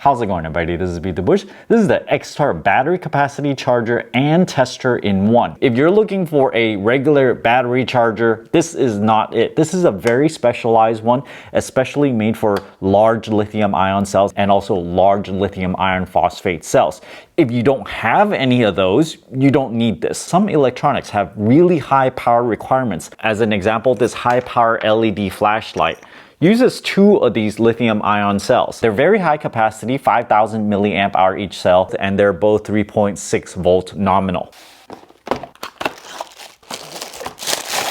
How's it going, everybody? This is Beat the Bush. This is the XTAR battery capacity charger and tester in one. If you're looking for a regular battery charger, this is not it. This is a very specialized one, especially made for large lithium ion cells and also large lithium iron phosphate cells. If you don't have any of those, you don't need this. Some electronics have really high power requirements. As an example, this high power LED flashlight uses 2 of these lithium ion cells. They're very high capacity, 5,000 milliamp hour each cell, and they're both 3.6 volt nominal.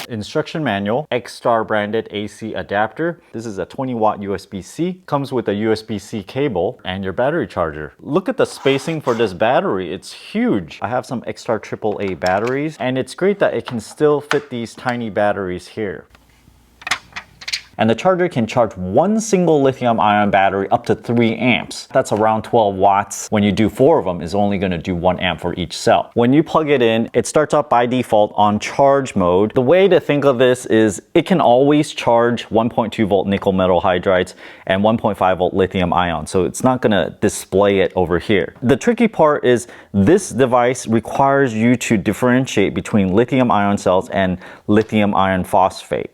Instruction manual, XTAR branded AC adapter. This is a 20 watt USB-C. Comes with a USB-C cable and your battery charger. Look at the spacing for this battery. It's huge. I have some XTAR AAA batteries, and it's great that it can still fit these tiny batteries here. And the charger can charge one single lithium ion battery up to 3 amps. That's around 12 watts. When you do 4 of them, it's only going to do 1 amp for each cell. When you plug it in, it starts up by default on charge mode. The way to think of this is it can always charge 1.2 volt nickel metal hydrides and 1.5 volt lithium ion. So it's not going to display it over here. The tricky part is this device requires you to differentiate between lithium ion cells and lithium iron phosphate.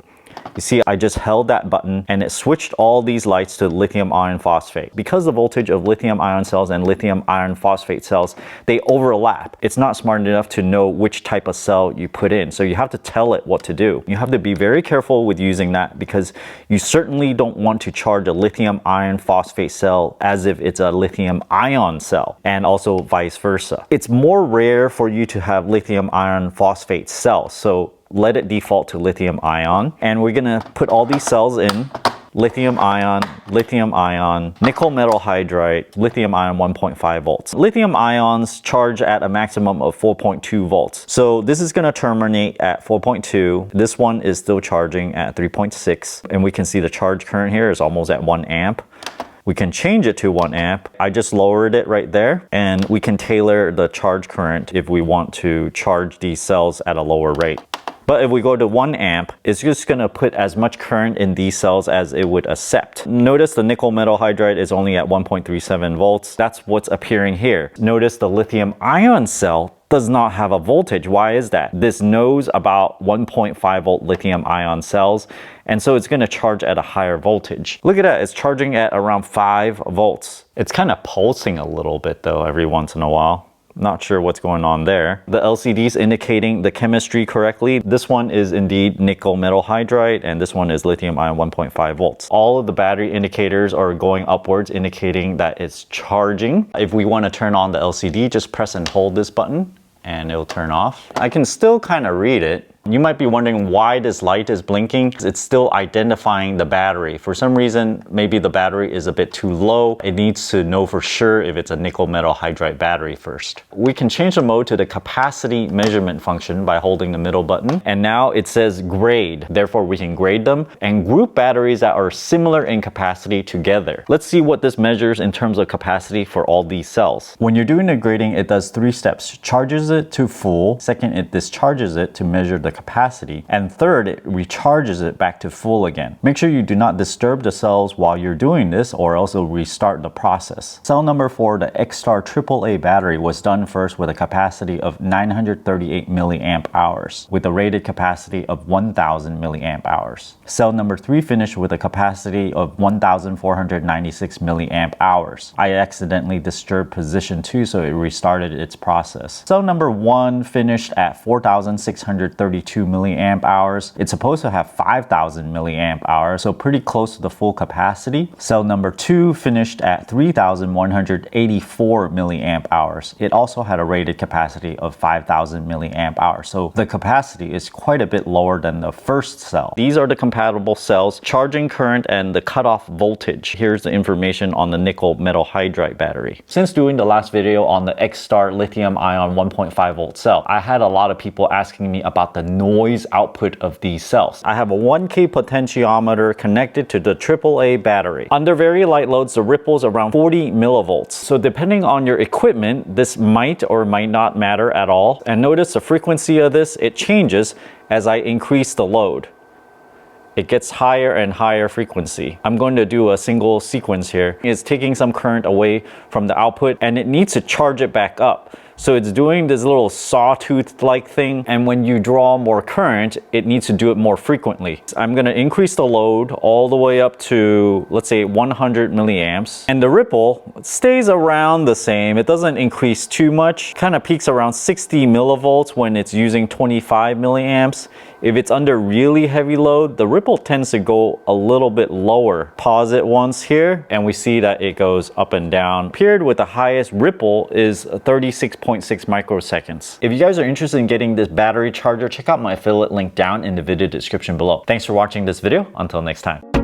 You see, I just held that button and it switched all these lights to lithium iron phosphate. Because the voltage of lithium ion cells and lithium iron phosphate cells, they overlap. It's not smart enough to know which type of cell you put in. So you have to tell it what to do. You have to be very careful with using that because you certainly don't want to charge a lithium iron phosphate cell as if it's a lithium ion cell, and also vice versa. It's more rare for you to have lithium iron phosphate cells. So let it default to lithium ion, and we're gonna put all these cells in lithium ion, nickel metal hydride, lithium ion 1.5 volts. Lithium ions charge at a maximum of 4.2 volts. So this is gonna terminate at 4.2. This one is still charging at 3.6, and we can see the charge current here is almost at 1 amp. We can change it to 1 amp. I just lowered it right there, and we can tailor the charge current if we want to charge these cells at a lower rate. But if we go to 1 amp, it's just going to put as much current in these cells as it would accept. Notice the nickel metal hydride is only at 1.37 volts. That's what's appearing here. Notice the lithium ion cell does not have a voltage. Why is that? This knows about 1.5 volt lithium ion cells, and so it's going to charge at a higher voltage. Look at that, it's charging at around 5 volts. It's kind of pulsing a little bit though every once in a while. Not sure what's going on there. The LCD's indicating the chemistry correctly. This one is indeed nickel metal hydride, and this one is lithium ion 1.5 volts. All of the battery indicators are going upwards, indicating that it's charging. If we want to turn on the LCD, just press and hold this button and it'll turn off. I can still kind of read it. You might be wondering why this light is blinking. It's still identifying the battery. For some reason, maybe the battery is a bit too low. It needs to know for sure if it's a nickel metal hydride battery first. We can change the mode to the capacity measurement function by holding the middle button. And now it says grade. Therefore, we can grade them and group batteries that are similar in capacity together. Let's see what this measures in terms of capacity for all these cells. When you're doing the grading, it does 3 steps. Charges it to full. Second, it discharges it to measure the capacity, and third, it recharges it back to full again. Make sure you do not disturb the cells while you're doing this, or else it'll restart the process. Cell number 4, the XTAR AAA battery, was done first with a capacity of 938 milliamp hours with a rated capacity of 1000 milliamp hours. Cell number 3 finished with a capacity of 1496 milliamp hours. I accidentally disturbed position 2, so it restarted its process. Cell number 1 finished at 4632 milliamp hours. It's supposed to have 5000 milliamp hours, so pretty close to the full capacity. Cell number 2 finished at 3184 milliamp hours. It also had a rated capacity of 5000 milliamp hours, so the capacity is quite a bit lower than the first cell. These are the compatible cells, charging current and the cutoff voltage. Here's the information on the nickel metal hydride battery. Since doing the last video on the XTAR lithium ion 1.5 volt cell, I had a lot of people asking me about the noise output of these cells. I have a 1K potentiometer connected to the AAA battery. Under very light loads, the ripples around 40 millivolts. So depending on your equipment, this might or might not matter at all. And notice the frequency of this, it changes as I increase the load. it gets higher and higher frequency. I'm going to do a single sequence here. It's taking some current away from the output and it needs to charge it back up. So it's doing this little sawtooth-like thing, and when you draw more current, it needs to do it more frequently. I'm gonna increase the load all the way up to, let's say, 100 milliamps, and the ripple stays around the same. It doesn't increase too much. Kind of peaks around 60 millivolts when it's using 25 milliamps. If it's under really heavy load, the ripple tends to go a little bit lower. Pause it once here, and we see that it goes up and down. Period with the highest ripple is 36.6 microseconds. If you guys are interested in getting this battery charger, check out my affiliate link down in the video description below. Thanks for watching this video. Until next time.